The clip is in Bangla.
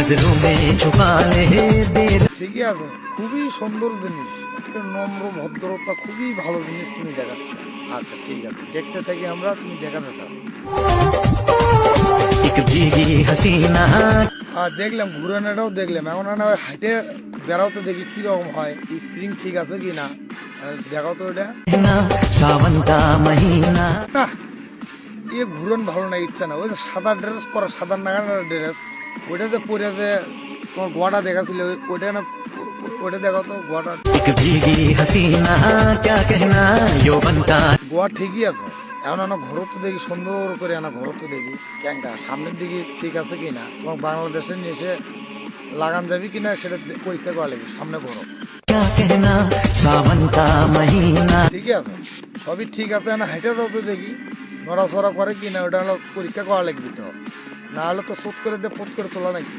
नजरों में छुपा ले दे। ঠিকই আছে, খুবই সুন্দর জিনিস, একটা নম্র ভদ্রতা, খুবই ভালো জিনিস তুমি দেখাচ্ছ। আচ্ছা ঠিক আছে, দেখতে থাকি আমরা, তুমি দেখাতে থাকো। एक भीगी हसीना দেখলাম ঘুরানোটাও দেখলাম, এখন না হাইটে বেড়াও তো দেখি কিরকম হয়, স্প্রিং ঠিক আছে কি না, দেখাও তো এটা। ना सावन का महीना। না, ঘুরন ভালো না, ইচ্ছা না। ওই যে সাদা ড্রেস পরা, সাদা নাগানা ড্রেস, ওইটা যে পরে যে তোমার গোয়াটা দেখাছিল, ওইটা না, ওইটা দেখো তো গোয়াটা। एक भीगी हसीना क्या कहना यौवन का। গোয়া ঠিকই আছে, এখন আনা ঘর তো দেখি সুন্দর করে, আনা ঘর তো দেখি ক্যাঙ্কা সামনের দিকে ঠিক আছে কিনা, তোমার বাংলাদেশে নিয়ে এসে লাগান যাবি কিনা সেটা পরীক্ষা করা লাগবে, সামনে ঘোরো। क्या कहना सावन का महीना। ঠিকই আছে, সবই ঠিক আছে, না হেঁটে দাও তো দেখি নড়াচড়া করে কিনা, ওটা হলো পরীক্ষা করা লাগবে তো, না হলে তো শোধ করে দিয়ে পোত করে তোলা নাকি।